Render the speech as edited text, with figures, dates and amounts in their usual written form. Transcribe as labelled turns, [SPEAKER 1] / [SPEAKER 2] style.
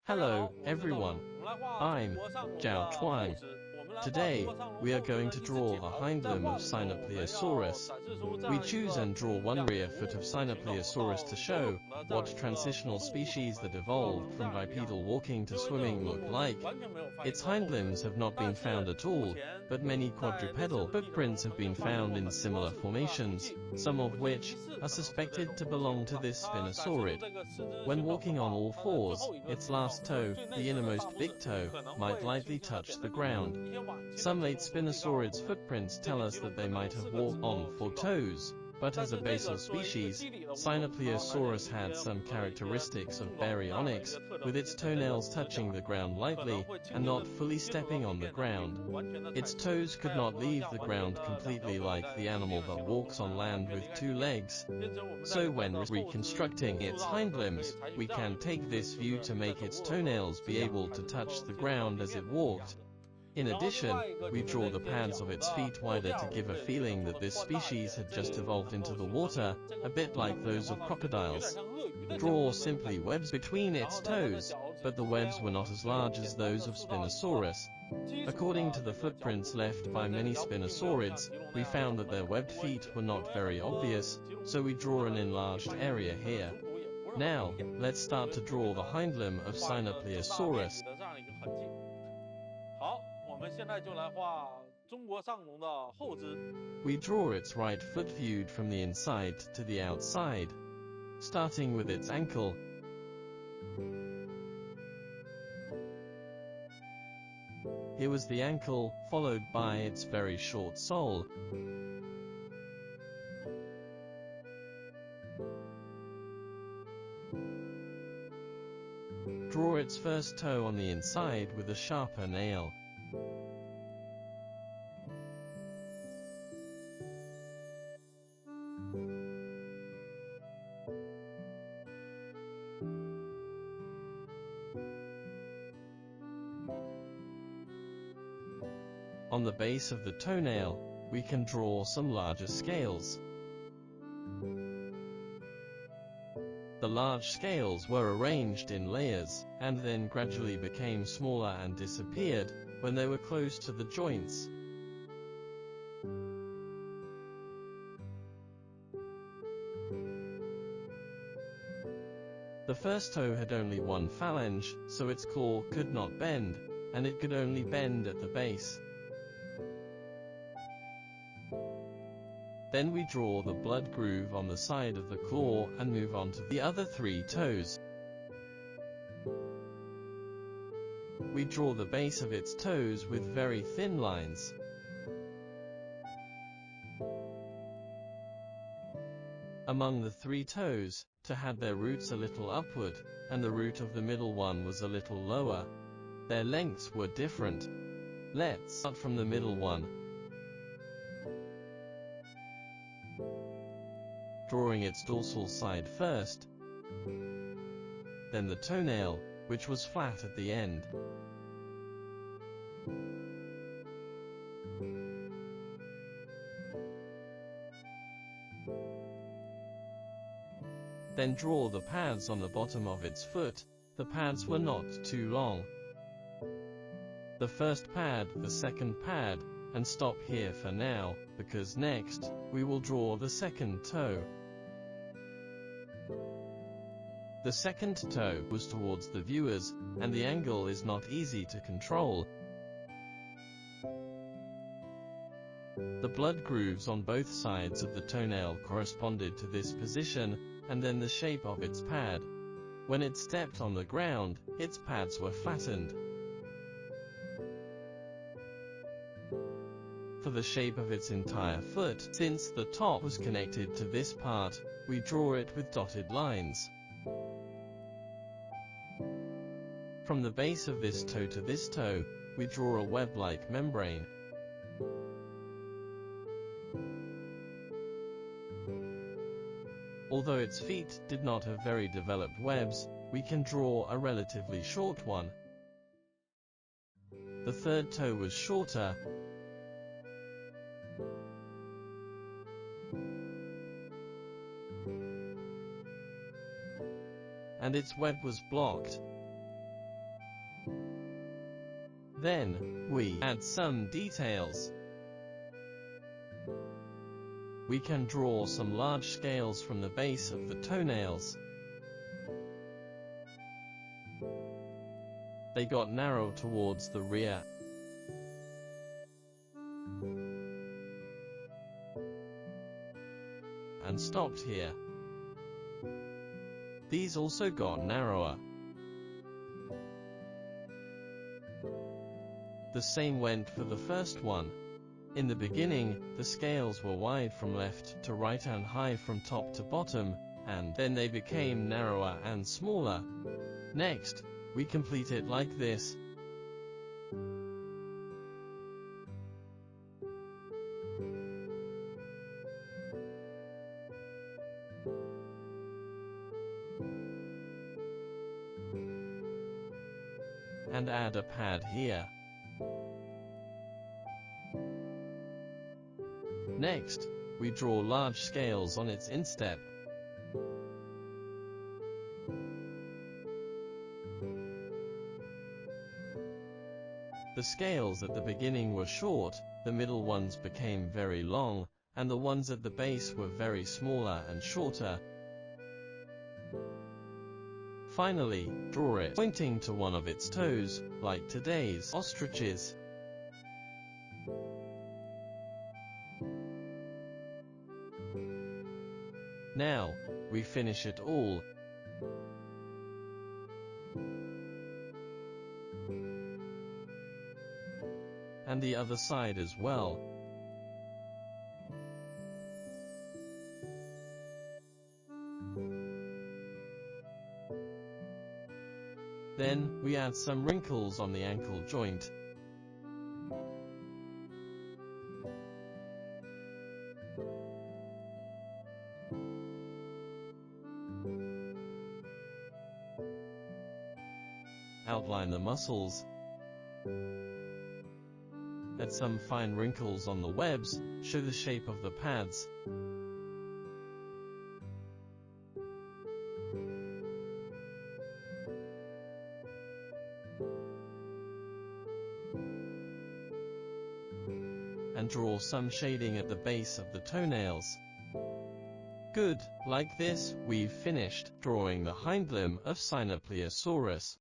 [SPEAKER 1] Hello, everyone. I'm ZHAO Chuang. Today, we are going to draw a hind limb of Cyanoplasaurus. We choose and draw one rear foot of Cyanoplasaurus to show what transitional species that evolved from bipedal walking to swimming look like. Its hind limbs have not been found at all, but many quadrupedal footprints have been found in similar formations, some of which are suspected to belong to this spinosaurid. When walking on all fours, its last toe, the innermost big toe, might lightly touch the ground. Some late spinosaurids' footprints tell us that they might have walked on 4 toes, but as a basal species, Cyanoplasaurus had some characteristics of baryonyx, with its toenails touching the ground lightly, and not fully stepping on the ground. Its toes could not leave the ground completely like the animal that walks on land with 2 legs. So when reconstructing its hind limbs, we can take this view to make its toenails be able to touch the ground as it walked. In addition, we draw the pads of its feet wider to give a feeling that this species had just evolved into the water, a bit like those of crocodiles. Draw simply webs between its toes, but the webs were not as large as those of Spinosaurus. According to the footprints left by many spinosaurids, we found that their webbed feet were not very obvious, so we draw an enlarged area here. Now, let's start to draw the hind limb of Cyanoplasaurus. We draw its right foot viewed from the inside to the outside, starting with its ankle. Here was the ankle, followed by its very short sole. Draw its first toe on the inside with a sharper nail. On the base of the toenail, we can draw some larger scales. The large scales were arranged in layers, and then gradually became smaller and disappeared when they were close to the joints. The first toe had only 1 phalange, so its claw could not bend, and it could only bend at the base. Then we draw the blood groove on the side of the claw and move on to the other 3 toes. We draw the base of its toes with very thin lines. Among the 3 toes, had their roots a little upward, and the root of the middle one was a little lower. Their lengths were different. Let's start from the middle one. Drawing its dorsal side first, then the toenail, which was flat at the end. Then draw the pads on the bottom of its foot. The pads were not too long. The first pad, the second pad, and stop here for now, because next, we will draw the second toe. The second toe was towards the viewers, and the angle is not easy to control. The blood grooves on both sides of the toenail corresponded to this position, and then the shape of its pad. When it stepped on the ground, its pads were flattened. For the shape of its entire foot, since the top was connected to this part, we draw it with dotted lines. From the base of this toe to this toe, we draw a web-like membrane. Although its feet did not have very developed webs, we can draw a relatively short one. The third toe was shorter, and its web was blocked. Then, we add some details. We can draw some large scales from the base of the toenails. They got narrow towards the rear. And stopped here. These also got narrower. The same went for the first one. In the beginning, the scales were wide from left to right and high from top to bottom, and then they became narrower and smaller. Next, we complete it like this. And add a pad here. Next, we draw large scales on its instep. The scales at the beginning were short, the middle ones became very long, and the ones at the base were very smaller and shorter. Finally, draw it pointing to one of its toes, like today's ostriches. Now, we finish it all. And the other side as well. Then, we add some wrinkles on the ankle joint. Outline the muscles. Add some fine wrinkles on the webs, show the shape of the pads. And draw some shading at the base of the toenails. Good, like this, we've finished drawing the hind limb of Cyanoplasaurus.